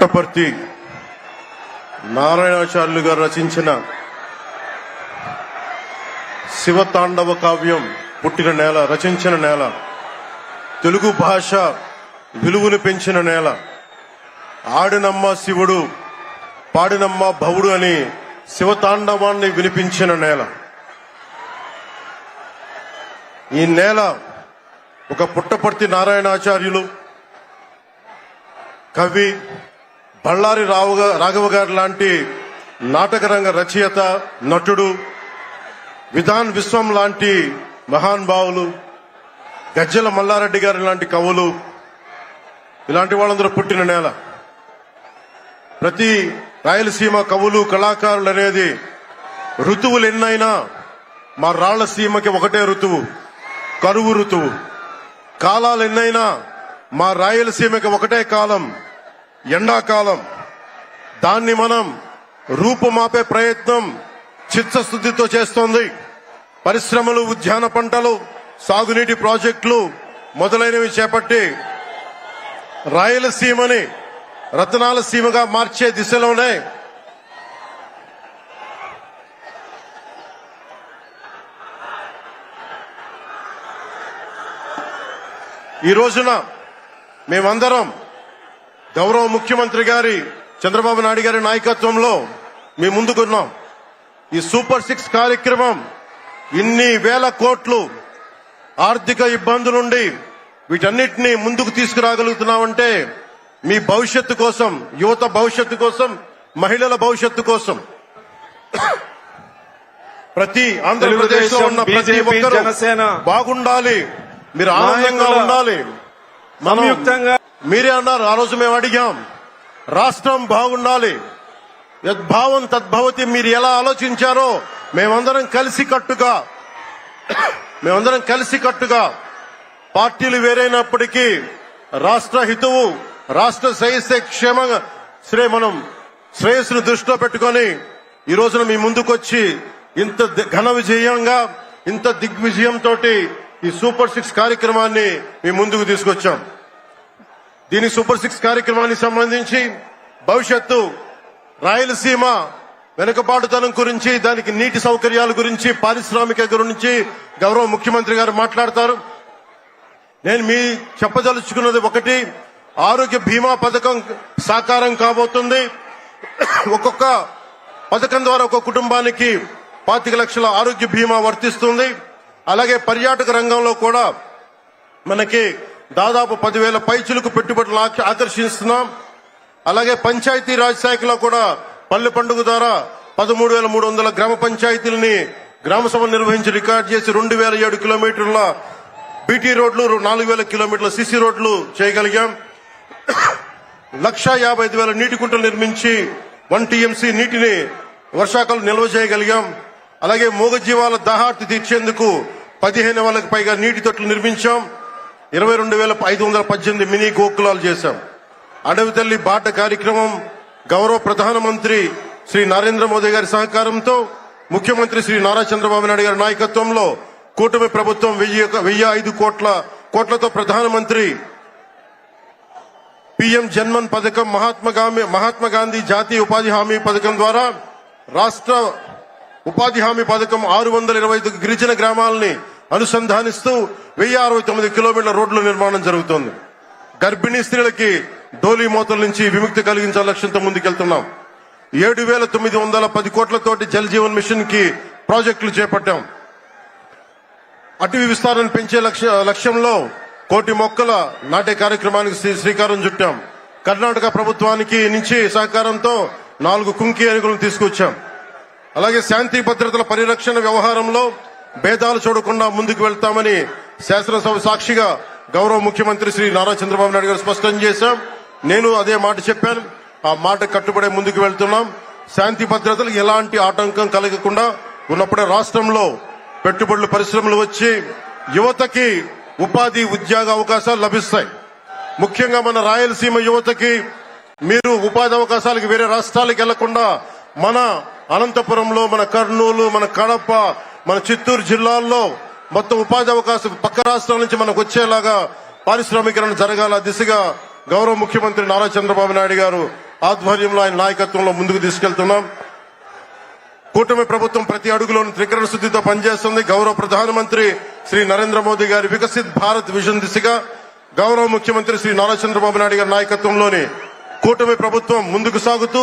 పుట్టపర్తి నారాయణాచార్యులు గారు రచించిన శివతాండవ కావ్యం పుట్టిన నేల, రచించిన నేల, తెలుగు భాష విలువను పెంచిన నేల, ఆడినమ్మ శివుడు పాడినమ్మ భవుడు అని శివతాండవాన్ని వినిపించిన నేల. ఈ నేల ఒక పుట్టపర్తి నారాయణాచార్యులు, కవి బళ్ళారి రాఘవ గారు లాంటి నాటకరంగ రచయిత, నటుడు, విధాన్ విశ్వం లాంటి మహానుభావులు, గజ్జల మల్లారెడ్డి గారి లాంటి కవులు, ఇలాంటి వాళ్ళందరూ పుట్టిన నేల. ప్రతి రాయలసీమ కవులు కళాకారులు అనేది ఋతువులు ఎన్నైనా మా రాళ్లసీమకి ఒకటే ఋతువు, కరువు ఋతువు. కాలాలు ఎన్నైనా మా రాయలసీమకి ఒకటే కాలం, ఎండాకాలం. దాన్ని మనం రూపుమాపే ప్రయత్నం చిత్తశుద్ధితో చేస్తోంది. పరిశ్రమలు, ఉద్యాన పంటలు, సాగునీటి ప్రాజెక్టులు మొదలైనవి చేపట్టి రాయలసీమని రతనాల సీమగా మార్చే దిశలోనే ఈ రోజున మేమందరం గౌరవ ముఖ్యమంత్రి గారి చంద్రబాబు నాయుడు గారి నాయకత్వంలో మేము ముందుకున్నాం. ఈ సూపర్ 6 కార్యక్రమం ఇన్ని వేల కోట్లు ఆర్థిక ఇబ్బందులుండి వీటన్నిటినీ ముందుకు తీసుకురాగలుగుతున్నామంటే మీ భవిష్యత్తు కోసం, యువత భవిష్యత్తు కోసం, మహిళల భవిష్యత్తు కోసం, ప్రతి ఆంధ్రప్రదేశ్ లో ఉన్న ప్రతి ఒక్కరూ బాగుండాలి, మీరు ఆనందంగా ఉండాలి. సంయుక్తంగా మీరే అన్నారు, ఆ రోజు మేము అడిగాం, రాష్ట్రం బాగుండాలి, యద్భావం తద్భవతి. మీరు ఎలా ఆలోచించారో మేమందరం కలిసికట్టుగా పార్టీలు వేరైనప్పటికీ రాష్ట్ర హితువు, రాష్ట్ర శ్రేయస్సును దృష్టిలో పెట్టుకొని ఈ రోజున మీ ముందుకొచ్చి ఇంత ఘన విజయంగా, ఇంత దిగ్విజయంతో ఈ సూపర్ 6 కార్యక్రమాన్ని మీ ముందుకు తీసుకొచ్చాం. దీని సూపర్ 6 కార్యక్రమానికి సంబంధించి భవిష్యత్తు రాయలసీమ వెనుకబాటుతనం గురించి, దానికి నీటి సౌకర్యాల గురించి, పారిశ్రామిక గురించి గౌరవ ముఖ్యమంత్రి గారు మాట్లాడతారు. నేను మీ చెప్పదలుచుకున్నది ఒకటి, ఆరోగ్య బీమా పథకం సాకారం కాబోతుంది. ఒక్కొక్క పథకం ద్వారా ఒక్కొక్క కుటుంబానికి 25 లక్షల ఆరోగ్య బీమా వర్తిస్తుంది. అలాగే పర్యాటక రంగంలో కూడా మనకి దాదాపు 10,000 పైచులకు పెట్టుబడులు ఆకర్షిస్తున్నాం. అలాగే పంచాయతీ రాజ్ శాఖలో కూడా పల్లె పండుగ ద్వారా 13,300 గ్రామ పంచాయతీలని గ్రామ సభ నిర్వహించి రికార్డు చేసి 2,007 కిలోమీటర్ల బీటీ రోడ్లు, 4,000 కిలోమీటర్ల సిసి రోడ్లు చేయగలిగాం. 1,55,000 నీటి కుంటలు నిర్మించి 1 టీఎంసీ నీటిని వర్షాకాలం నిల్వ చేయగలిగాం. అలాగే మూగజీవాల దాహార్తి తీర్చేందుకు 15,000కు పైగా నీటి తొట్లు నిర్మించాం. 22,518 మినీ గోకులాలు చేశాం. అడవి తల్లి బాట కార్యక్రమం గౌరవ ప్రధానమంత్రి శ్రీ నరేంద్ర మోదీ గారి సహకారంతో, ముఖ్యమంత్రి శ్రీ నారా చంద్రబాబు నాయుడు గారి నాయకత్వంలో కూటమి ప్రభుత్వం 1,005 కోట్లతో ప్రధానమంత్రి పిఎం జన్మన్ పథకం, మహాత్మా గాంధీ జాతీయ ఉపాధి హామీ పథకం ద్వారా రాష్ట్ర ఉపాధి హామీ పథకం 625 గిరిజన గ్రామాలని అనుసంధానిస్తూ 1,069 కిలోమీటర్ల రోడ్ల నిర్మాణం జరుగుతోంది. గర్భిణీ స్త్రీలకి డోలీ మోతల నుంచి విముక్తి కలిగించాల లక్ష్యంతో ముందుకెళ్తున్నాం. 7,910 కోట్లతోటి జల్ జీవన్ మిషన్ కి ప్రాజెక్టులు చేపట్టాం. అటవీ విస్తారణ పెంచే లక్ష్యంలో 1 కోటి మొక్కల నాటే కార్యక్రమానికి శ్రీకారం చుట్టాం. కర్ణాటక ప్రభుత్వానికి నుంచి సహకారంతో 4 కుంకి ఏనుగులను తీసుకొచ్చాం. అలాగే శాంతి భద్రతల పరిరక్షణ వ్యవహారంలో భేదాలు చూడకుండా ముందుకు వెళ్తామని శాసనసభ సాక్షిగా గౌరవ ముఖ్యమంత్రి శ్రీ నారా చంద్రబాబు నాయుడు గారు స్పష్టం చేశాం. నేను అదే మాట చెప్పాను, ఆ మాట కట్టుబడే ముందుకు వెళ్తున్నాం. శాంతి భద్రతలకు ఎలాంటి ఆటంకం కలగకుండా ఉన్నప్పుడే రాష్ట్రంలో పెట్టుబడులు, పరిశ్రమలు వచ్చి యువతకి ఉపాధి, ఉద్యోగ అవకాశాలు లభిస్తాయి. ముఖ్యంగా మన రాయలసీమ యువతకి మీరు ఉపాధి అవకాశాలకు వేరే రాష్ట్రాలకు వెళ్లకుండా మన అనంతపురంలో, మన కర్నూలు, మన కడప, మన చిత్తూరు జిల్లాల్లో మొత్తం ఉపాధి అవకాశం పక్క రాష్ట్రాల నుంచి మనకు వచ్చేలాగా పారిశ్రామికరణ జరగాల దిశగా గౌరవ ముఖ్యమంత్రి నారా చంద్రబాబు నాయుడు గారు ఆధ్వర్యంలో ఆయన నాయకత్వంలో ముందుకు తీసుకెళ్తున్నాం. కూటమి ప్రభుత్వం ప్రతి అడుగులోనూ త్రికరణ శుద్ధితో పనిచేస్తుంది. గౌరవ ప్రధానమంత్రి శ్రీ నరేంద్ర మోదీ గారి వికసిత్ భారత్ విజన్ దిశగా గౌరవ ముఖ్యమంత్రి శ్రీ నారా చంద్రబాబు నాయుడు గారి నాయకత్వంలోని కూటమి ప్రభుత్వం ముందుకు సాగుతూ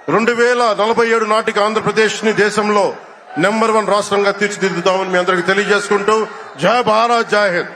2047 నాటికి ఆంధ్రప్రదేశ్ ని దేశంలో నెంబర్ 1 రాష్ట్రంగా తీర్చిదిద్దుతామని మీ అందరికీ తెలియజేసుకుంటూ జై భారత్ జై హింద్.